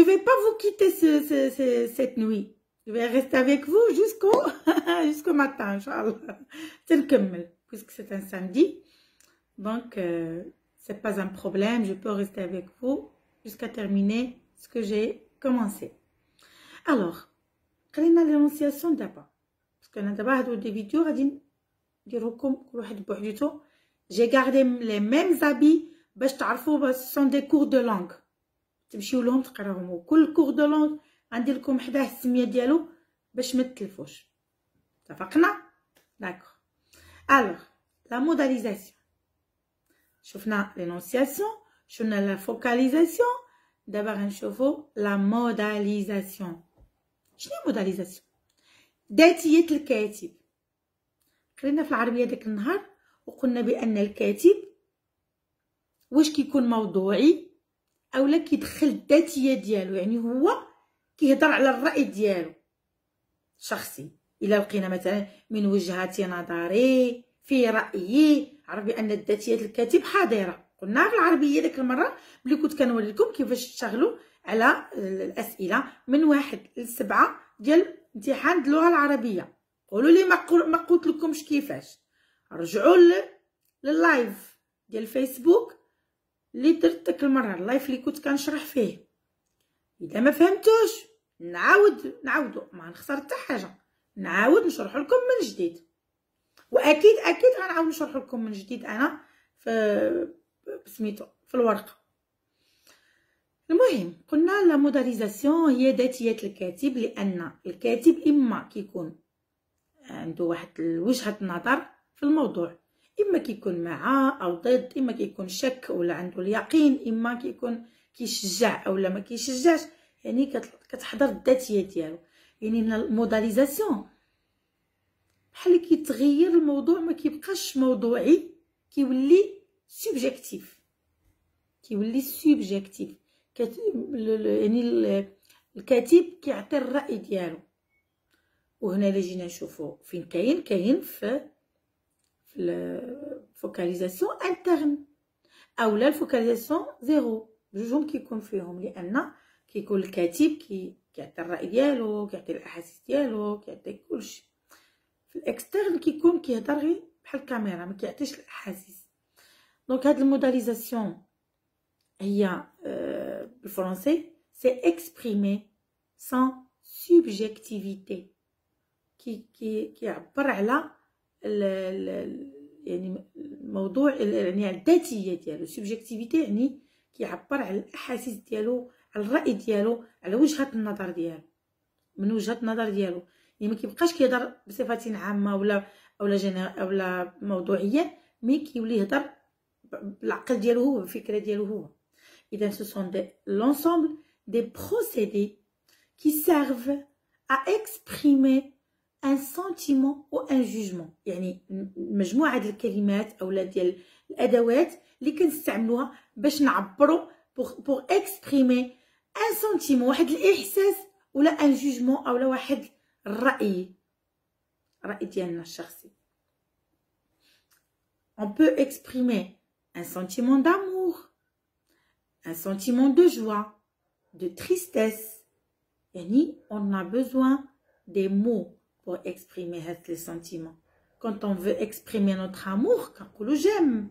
vais pas vous quitter cette nuit. Je vais rester avec vous jusqu'au matin, Inch'Allah. T'nكمل, puisque c'est un samedi. Donc, c'est pas un problème. Je peux rester avec vous jusqu'à terminer ce que j'ai commencé. Alors, قرينا l'énonciation d'abord. Parce que nous avons des vidéos, غادي نديرهم كل واحد بوحديتو. J'ai gardé les mêmes habits باش تعرفوا ce sont des cours de langue. تمشيو لهم تقراوهم وكل كور دو لونغ غندير لكم حداه السميه ديالو باش ما تلفوش. اتفقنا؟ داكور. الوغ لا موداليزاسيون شفنا لينونسياسيون، شفنا لا فوكاليزاسيون، دابا غنشوفوا لا موداليزاسيون. شنو هي موداليزاسيون؟ ذاتيه الكاتب. قرينا في العربيه داك النهار وقلنا بان الكاتب واش كيكون موضوعي اولا كيدخل الذاتيه ديالو، يعني هو كيهضر على الراي ديالو شخصي. الا لقينا مثلا من وجهه نظري في رايي، عرف بان الذاتيه الكاتب حاضره. قلنا في العربيه ديك المره ملي كنت كنوري لكم كيفاش تشتغلوا على الاسئله من 1 ل 7 ديال امتحان اللغه العربيه. قولوا لي ما قلت لكمش كيفاش. رجعوا لللايف ديال فيسبوك اللي درت داك المره، اللايف اللي كنت كنشرح فيه. اذا ما فهمتوش نعاودو، ما نخسر حتى حاجه، نعاود نشرح لكم من جديد. واكيد غنعاود نشرح لكم من جديد انا في سميتو في الورقه. المهم قلنا لا موداليزاسيون هي ذاتيه الكاتب، لان الكاتب اما كيكون عنده واحد وجهه نظر في الموضوع، اما كيكون مع او ضد، اما كيكون شك ولا عنده اليقين، اما كيكون كيشجع اولا ما كيشجعش. يعني كتحضر الذاتيه ديالو. يعني الموداليزاسيون بحال كيتغير الموضوع، ما كيبقاش موضوعي، كيولي سوبجيكتيف. يعني الكاتب كيعطي الراي ديالو. وهنا الا جينا نشوفوا فين كاين في الفوكاليزاسيون انترن اولا الفوكاليزاسيون زيرو، جوجهم كيكون فيهم، لان كيكون الكاتب كيعطي الراي ديالو، كيعطي الاحاسيس ديالو، كيعطي كلشي. في الاكسترن كيكون كيهضر غير بحال الكاميرا، ما كيعطيش الاحاسيس. دونك هاد الموداليزاسيون هي بالفرنسي سي اكسبريمي سان سوبجيكتيفيتي، كيعبر على يعني الموضوع، يعني الذاتيه ديالو. سوبجيكتيفيتي يعني كيعبر على الاحاسيس ديالو، على الراي ديالو، على وجهه النظر ديالو، من وجهه النظر ديالو. يعني ما كيبقاش كيهضر بصفه عامه ولا موضوعيا، مي كيولي يهضر بالعقل ديالو هو، بالفكره ديالو هو. اذا ce sont l'ensemble des procédés qui servent à exprimer un sentiment ou un jugement. يعني مجموعه ديال الكلمات اولا ديال الادوات اللي كنستعملوها باش نعبروا pour exprimer un sentiment، واحد الاحساس ولا ان جوجمون اولا واحد الراي ديالنا الشخصي. on peut exprimer un sentiment d'amour, un sentiment de joie, de tristesse. يعني on a besoin des mots pour exprimer les sentiments. Quand on veut exprimer notre amour, كنقولوا j'aime.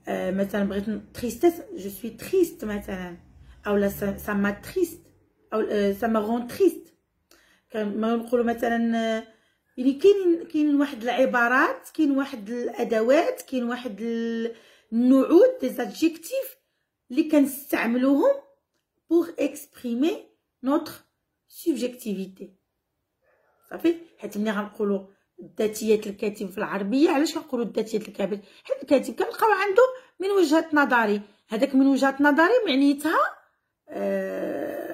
مثلا بغيت tristesse, je suis triste مثلا، او ça m'attriste او ça me rend triste. كما نقولوا مثلا يعني كاين واحد العبارات، كاين واحد الادوات، كاين واحد النعوت des adjectifs اللي كنستعملوهم pour exprimer notre subjectivité. صافي. حيت ملي غنقولوا ذاتيه الكاتب في العربيه، علاش كنقولوا ذاتيه الكاتب؟ حيت الكاتب كنلقاو عنده من وجهه نظري، هذاك من وجهه نظري معنيتها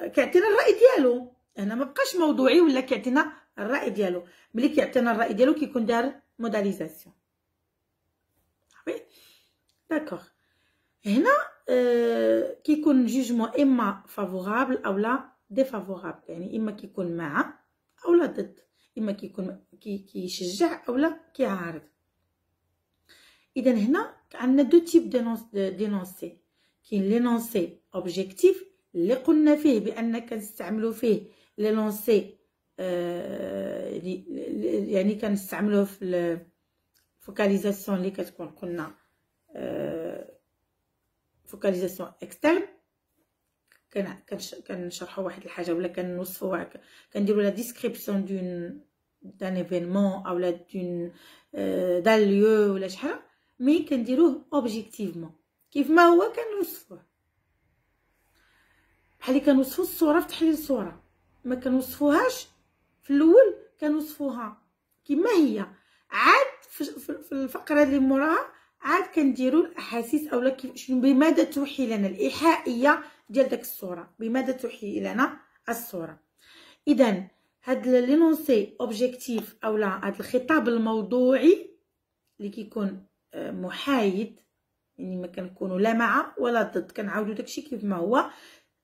كيعطينا الراي ديالو. هنا ما بقاش موضوعي ولا كيعطينا الراي ديالو. ملي كيعطينا الراي ديالو كيكون دار موداليزاسيون. صافي داكوغ. هنا كيكون جوجمون اما فافورابل اولا ديفافورابل، يعني اما كيكون مع اولا ضد، اما كيكون كيشجع اولا كيعارض. اذا هنا عندنا دو تيب دينونسي. كاين لينونسي اوبجيكتيف، اللي قلنا فيه بان كنستعملوا فيه لي لونسي يعني كنستعملوه في الفوكاليزاسيون اللي كتكون قلنا فوكاليزاسيون اكسترن. كنشرحوا واحد الحاجه ولا كنوصفوا كنديروا لا ديسكريبسيون دان ايفينمون او لا دان ليو ولا شحال، مي كنديروه اوبجيكتيفمون كيف ما هو كنوصفوه، بحال اللي كنوصفوا الصوره في تحليل الصوره، ما كنوصفوهاش في الاول، كنوصفوها كما هي. عاد في الفقره اللي موراها عاد كنديروا الاحاسيس اولا كيف بماذا توحي لنا الايحائيه ديال داك الصوره، بماذا توحي لنا الصوره. اذا هاد لينونسي اوبجيكتيف اولا هاد الخطاب الموضوعي اللي كيكون محايد، يعني ما كنكونوا لا مع ولا ضد، كنعاودوا داكشي كيف ما هو.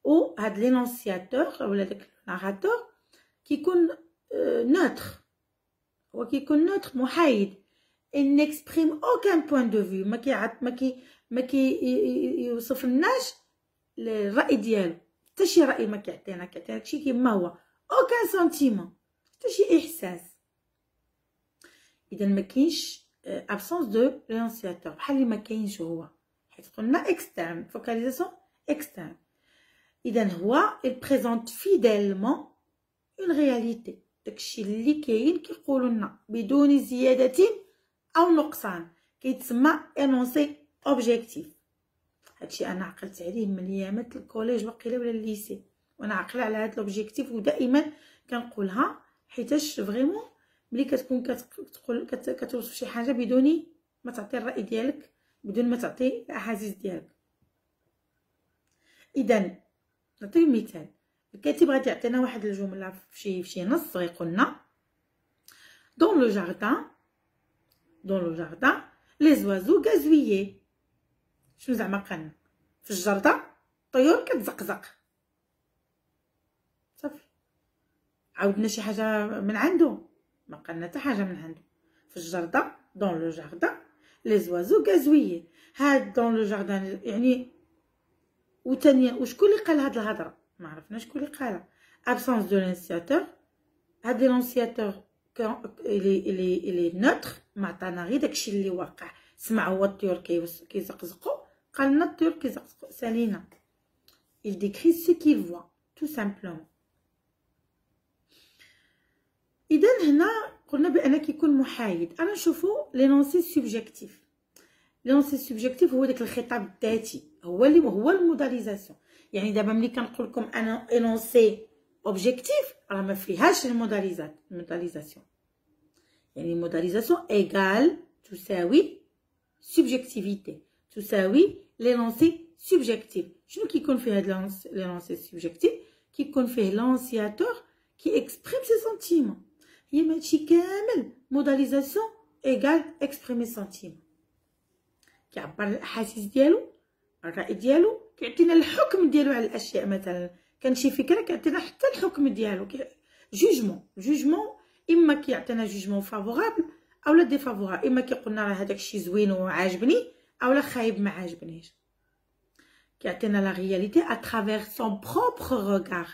و هاد لينونسياتور اولا داك الناراتور كيكون نوتر، هو كيكون نوتر محايد. il n'exprime aucun point de vue، ما يوصف لناش الراي ديالو، حتى شي راي ما كيعطينا داكشي كيما هو، aucun sentiment، حتى شي احساس. اذا ما كاينش absence de l'énonciateur، بحال اللي ما كاينش هو، حيت قلنا externe focalisation externe. اذا هو il présente fidèlement une réalité، داكشي اللي كاين كيقولوا لنا بدون زياده او نقصان، كيتسمى انونسي اوبجيكتيف. هادشي انا عقلت عليه من ايامات الكوليج وقيله ولا الليسي، وانا عاقله على هاد الاوبجيكتيف ودائما كنقولها، حيتاش فريمون ملي كتكون كتوصف شي حاجه بدون ما تعطي الراي ديالك، بدون ما تعطي الاحاسيس ديالك. اذا نعطي مثال، الكاتب غادي يعطينا واحد الجمله في شي نص، غيقول لنا دون لو جاردان les oiseaux gazouillaient. شنو زعما قالنا؟ في الجردة الطيور كتزقزق. صافي، عاودنا شي حاجه من عنده؟ ما قالنا حتى حاجه من عنده. في الجردة دون لو جاردان les oiseaux gazouillaient. هاد دون لو جاردان يعني وثانيا وشكون اللي قال هاد الهضره؟ ما عرفنا شكون اللي قالها. absence de l'énonciateur. هاد l'énonciateur اللي نوتر، ما عطانا غير داكشي اللي واقع. سمع هو الطيور كيزقزقوا، قال لنا الطيور كيزقزقوا، سالينا. il décrit ce qu'il voit tout simplement. اذا هنا قلنا بان كيكون محايد. انا نشوفوا لينونسي سوبجيكتيف. لينونسي سوبجيكتيف هو داك الخطاب الذاتي، هو الموداليزاسيون. يعني دابا ملي كنقول لكم انا انونسي اوبجيكتيف راه ما فيهاش الموداليزاسيون. يعني الموداليزاسيون ايغال تساوي سوبجيكتيفيتي، تساوي لينونسي سوبجيكتيف. شنو كيكون فيه هاد لينونسي سوبجيكتيف؟ كيكون فيه لونسياتور كي اكسبريم سي سنتيمون. هي ماشي كامل موداليزاسيون ايغال اكسبريمي سنتيمون، كيعبر على الاحاسيس ديالو، الراي ديالو، كيعطينا الحكم ديالو على الاشياء. مثلا كان شي فكره كيعطينا حتى الحكم ديالو، جوجمون اما كيعطينا جوجمون فافورابل اولا ديفافورابل، اما كيقولنا راه هذاك الشيء زوين وعاجبني اولا خايب ما عاجبنيش. كيعطينا لا رياليتي اترافير سون بروبر ريغار،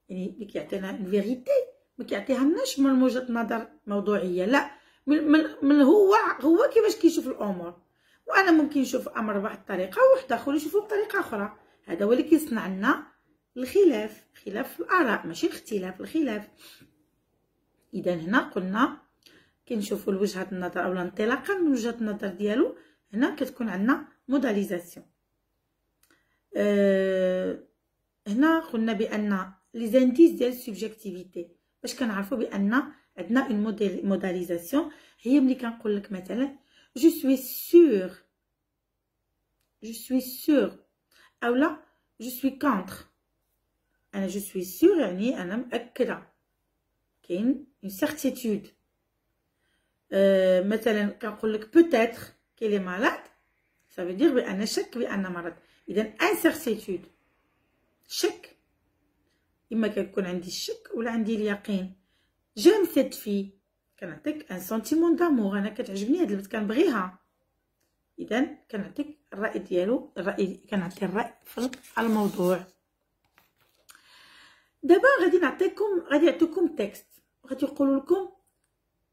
يعني كيعطينا الفيريتي، ما كيعطيهالناش من وجهه نظر موضوعيه، لا من هو كيفاش كيشوف الامور. وانا ممكن نشوف امر بواحد الطريقه وواحد اخر يشوفه بطريقه اخرى. هذا هو اللي كيصنع لنا الخلاف، خلاف الاراء، ماشي الاختلاف، الخلاف. اذا هنا قلنا كنشوفوا وجهه النظر اولا انطلاقا من وجهه النظر ديالو. هنا كتكون عندنا موداليزاسيون. هنا قلنا بان لي زانديس ديال السوبجيكتيفيتي، باش كنعرفوا بان عندنا اون موداليزاسيون. هي ملي كنقول لك مثلا je suis sûr اولا je suis contre. انا je suis sûr يعني انا مأكده، كاين une certitude. مثلا كنقول لك peut-être qu'elle est malade، ça veut dire بان شك بان مرض. اذا incertitude شك، اما كيكون عندي الشك ولا عندي اليقين. j'aime cette fille، كنعطيك ان سنتيمون دامور، انا كتعجبني هاد البنت كنبغيها. اذا كنعطيك الراي ديالو، كنعطي الراي في الموضوع. دابا غادي يعطيكم تكست، غادي يقولوا لكم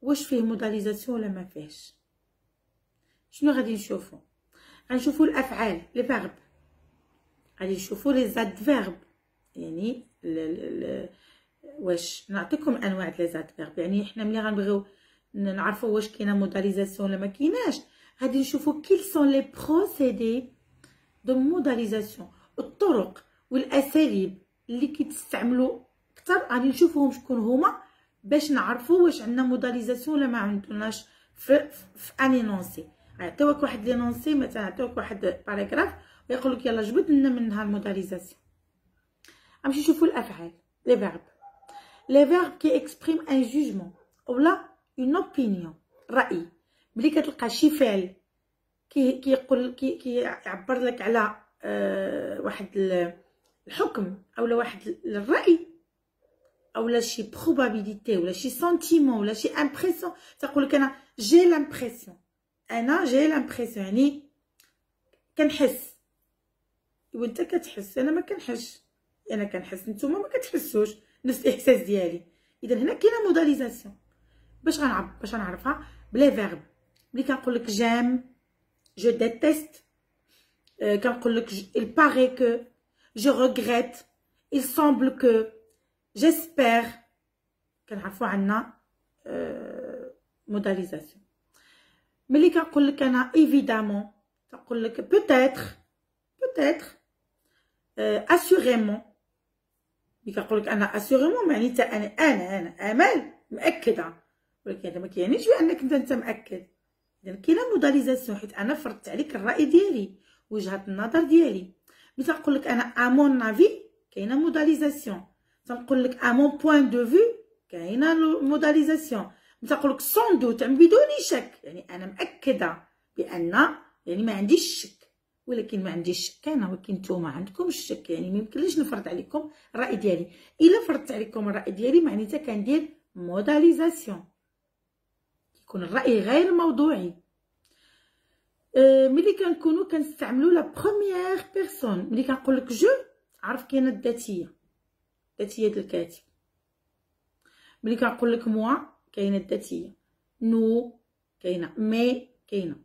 واش فيه موداليزاسيون ولا ما فيهش. شنو غادي نشوفوا؟ غنشوفوا الافعال لي فيرب، غادي نشوفوا لي زادفيرب، يعني واش نعطيكم انواع لي زادفيرب. يعني حنا ملي غنبغيو نعرفوا واش كاينه موداليزاسيون ولا ما كايناش، غادي نشوفوا كيل سون لي بروسيدي دو موداليزاسيون، الطرق والاساليب اللي كيتستعملوا اكثر. غادي نشوفوهم شكون هما باش نعرفوا واش عندنا موداليزاسيون ولا ما عندناش في ان انونسي. يعطيوك واحد لينونسي، مثلا يعطيوك واحد باراغراف ويقول لك يلا جبد لنا منها الموداليزاسيون. غنمشي نشوفوا الافعال لي فيرب. لي فيرب كي اكسبريم ان جوجمون اولا اون اوبينيون، راي. ملي كتلقى شي فعل كيقول كيعبر لك على واحد الحكم اولا واحد الراي اولا شي بروبابيليتي ولا شي سنتيمون ولا شي امبرسيون، تقول لك انا جي لامبرسيون، انا جي لامبرسيون يعني كنحس. وانت كتحس، انا ما كنحسش، انا كنحس نتوما ما كتحسوش نفس الاحساس ديالي. اذا هنا كاينه موداليزاسيون. باش غنعرفها بلي فيرب. ملي كنقول لك جيم، جو ديتيست، كنقول لك il paraît que، je regrette، il semble que، j'espère، كنعرفوا عندنا موداليزاسيون. ملي كنقول لك انا évidemment، كنقول لك peut-être، assurément. ملي كنقول لك انا assurément معناتها انا امال مأكده، ولكن هذا ما كيعنيش بانك انت مأكد. اذا كاينه موداليزاسيون حيت انا فرضت عليك الراي ديالي، وجهه النظر ديالي. ملي تنقول لك انا امون نافي كاينه موداليزاسيون. تنقول لك امون بوين دو فيو كاينه موداليزاسيون. ملي تنقول لك سون دوت بدون شك يعني انا مأكده بان، يعني ما عنديش شك. ولكن ما عنديش شك انا، ولكن نتوما عندكم الشك، يعني ما يمكنليش نفرض عليكم الراي ديالي. الا فرضت عليكم الراي ديالي معناتها كندير موداليزاسيون، يكون الراي غير موضوعي. ملي كنكونوا كنستعملوا لا بروميير بيرسون. ملي كنقول لك جو، عرف كاينه الذاتيه، ذاتيه الكاتب. ملي كنقول لك موا كاينه الذاتيه، نو كاينه، مي كاينه.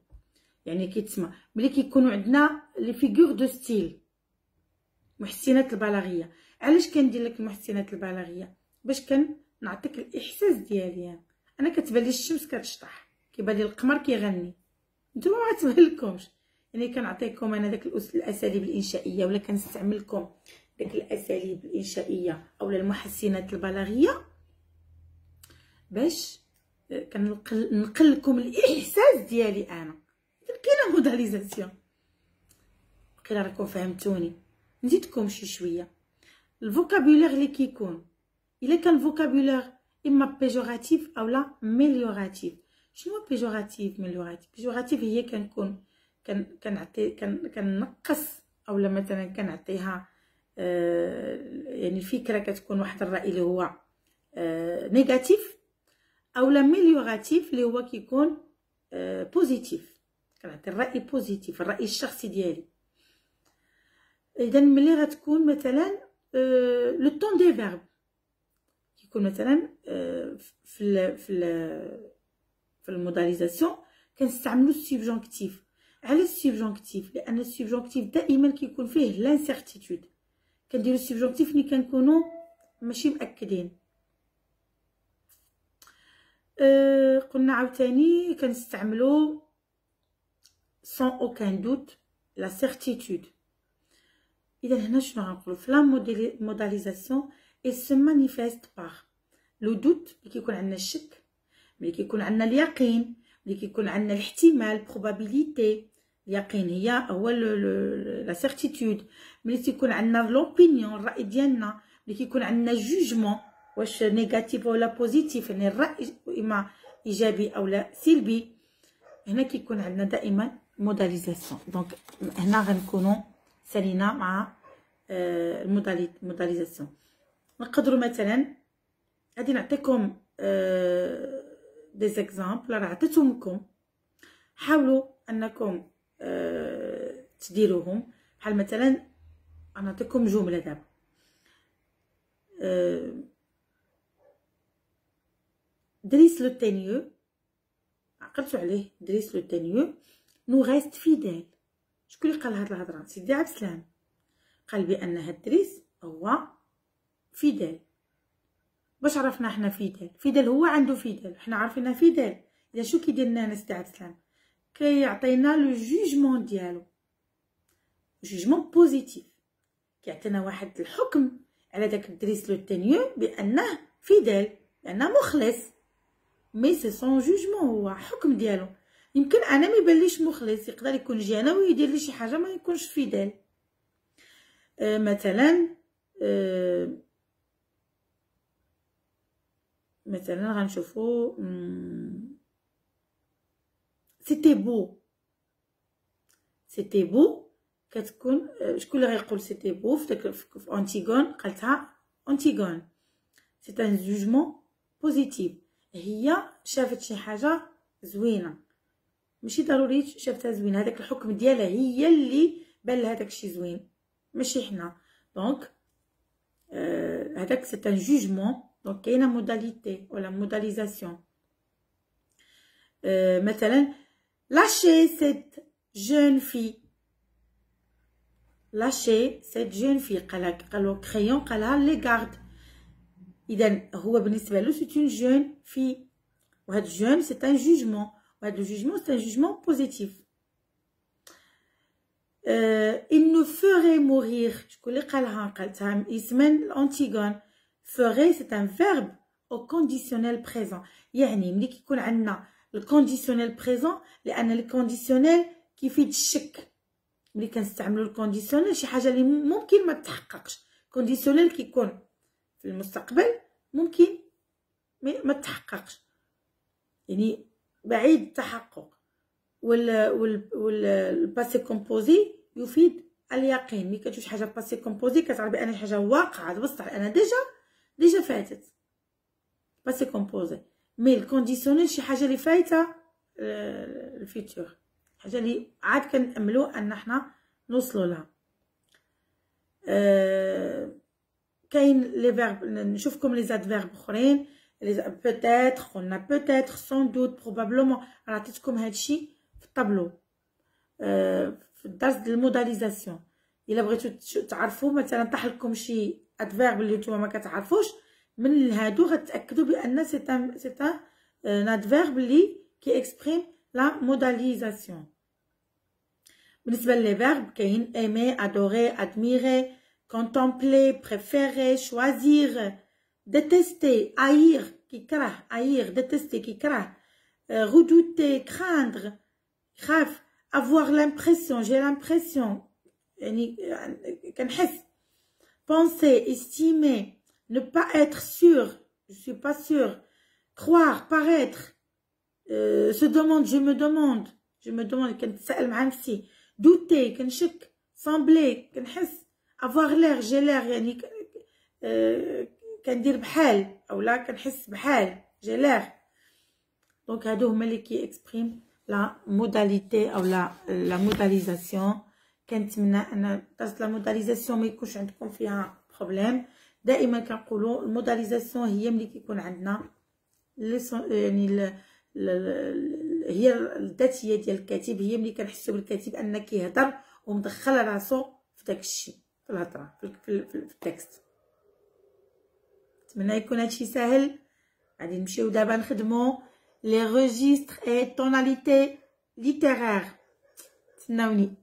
يعني كيتسمى ملي كيكونوا عندنا لي فيغور دو ستيل، محسنات البلاغيه. علاش كندير لك المحسنات البلاغيه؟ باش كنعطيك الاحساس ديالي. انا كتبان لي الشمس كتشطح، كيبان لي القمر كيغني، نتوما ما تبان لكمش. يعني كنعطيكم انا داك الاساليب الانشائيه، ولا كنستعمل لكم داك الاساليب الانشائيه اولا المحسنات البلاغيه باش كنقل لكم الاحساس ديالي انا. كاينه موداليزاسيون. بقينا راكم فهمتوني. نزيدكم شويه الفوكابولير اللي كيكون. الا كان الفوكابولير اما بيجوراتيف اولا ميليوراتيف. شنو بيجوراتيف ميليوراتيف؟ بيجوراتيف هي كنكون كنعطي كنقص اولا مثلا كنعطيها يعني فكره كتكون واحد الراي اللي هو نيجاتيف، اولا ميليوراتيف اللي هو كيكون بوزيتيف، كنعطي الراي بوزيتيف، الراي الشخصي ديالي. اذا ملي غتكون مثلا لو طون دي فيرب كيكون مثلا في الموداليزاسيون كنستعملوا السوبجونكتيف. على السوبجونكتيف لان السوبجونكتيف دائما كيكون فيه لانسيرتيتود. كنديروا السوبجونكتيف ملي كنكونوا ماشي مأكدين. قلنا عاوتاني كنستعملوا sans aucun doute la certitude. اذا هنا شنو غنقولوا في لا موداليزاسيون؟ il se manifeste par لو دوت، ملي كيكون عندنا الشك، ملي كيكون عندنا اليقين، ملي كيكون عندنا الاحتمال بروبابيليتي. اليقين هو لا سيرتيتود. ملي تيكون عندنا لوبينيون الراي ديالنا، ملي كيكون عندنا جوجمون واش نيجاتيف ولا بوزيتيف، يعني الراي اما ايجابي اولا سلبي. هنا كيكون عندنا دائما موداليزاسيون. دونك هنا غنكونوا سالينا مع الموداليزاسيون. نقدروا مثلا غادي نعطيكم دي زيكزامبل راه عطيتهم لكم، حاولوا انكم تديروهم. بحال مثلا غنعطيكم جمله دابا، Driss le Teigneux عقلتو عليه. Driss le Teigneux nous reste fidèle. شكون اللي قال هاد الهضره؟ سيدي عبد السلام قال بان هاد دريس هو فيدال. باش عرفنا حنا فيدال هو عنده فيدال، حنا عارفينها فيدال. اذا شو كيدير لنا سيدي عبد السلام؟ كيعطينا لو جوجمون ديالو، جوجمون بوزيتيف، كيعطينا واحد الحكم على داك دريس لو تينيو بانه فيدال، لانه مخلص. مي سي سون جوجمون، هو حكم ديالو. يمكن انا ما يبانليش مخلص، يقدر يكون جانا ويدير لي شي حاجه ما يكونش فيدال. مثلا غنشوفو سيتي بو كتكون شكون اللي غيقول سيتي بو في انتيغون؟ قالتها انتيغون. سي ان جوجمون بوزيتيف، هي شافت شي حاجه زوينه، ماشي ضروري شافتها زوينه، هذاك الحكم ديالها هي اللي بان لها داكشي زوين، ماشي حنا. دونك هذاك سي ان جوجمون. دونك كاينه موداليتي ولا موداليزاسيون. مثلا lâchez cette jeune fille، lâchez cette jeune fille قالوا كريون قالها لي غارد. اذا هو بالنسبه له سي اون جون في، وهاد جون سي ان جوجمون، وهاد الجوجمون سي ان جوجمون بوزيتيف. il nous ferait mourir، شكون اللي قالتها اسما الانتيغون. ferait c'est un verbe au conditionnel présent، يعني ملي كيكون عندنا الكونديسيونيل بريزون، لان الكونديسيونيل كيفيد الشك. ملي كنستعملوا الكونديسيونيل شي حاجه اللي ممكن ما تتحققش، كونديسيونيل كيكون في المستقبل ممكن ما تتحققش، يعني بعيد التحقق. والباسي كومبوزي يفيد اليقين. ملي كتشوف حاجه باسي كومبوزي كتعرف بان شي حاجه واقعه بصح انا ديجا فاتت، باسي كومبوزي. مي الكونديسيونيل شي حاجه اللي فايته الفيتور، حاجه اللي عاد كنأملو ان حنا نوصلوا لها. كاين لي فيرب، نشوفكم لي زاد فيرب اخرين. بوتيتر، قلنا بوتيتر، سون دوت، بروبابلومون. راه عطيتكم هادشي في الطابلو في الدرس ديال الموداليزاسيون. الا بغيتو تعرفوا مثلا طاح لكم شي ادفيرب اللي نتوما ما كتعرفوش، من هادو غتاكدوا بان سي ان ادفيرب اللي كي اكسبريم لا موداليزاسيون. بالنسبه لي فيرب كاين aimer، adorer، admirer، contempler، préférer، choisir، détester، haïr كيكره، haïr، détester كيكره، redouter، craindre، خاف، avoir l'impression، j'ai l'impression يعني كنحس، penser، estimer، ne pas être sûr، je suis pas sûr، croire، paraître، se demande، je me demande كنتسائل مع نفسي، douter كنشك، sembler كنحس، avoir l'air، j'ai l'air يعني كندير بحال اولا كنحس بحال، j'ai l'air. دونك هادو هما اللي كي اكسبريم لا موداليتي او لا موداليزاسيون. كنتمنى ان درس لا موداليزاسيون ما يكونش عندكم فيها بروبليم. دائما كنقولوا الموداليزاسيون هي ملي كيكون عندنا يعني هي الذاتيه ديال الكاتب، هي ملي كنحسوا بالكاتب ان كيهضر ومدخل راسو في داك الشيء في الهضره في التكست. نتمنى يكون هادشي ساهل. غادي نمشيو دابا نخدموا لي ريجيستر اي توناليتي ليتيرير. تسناوني.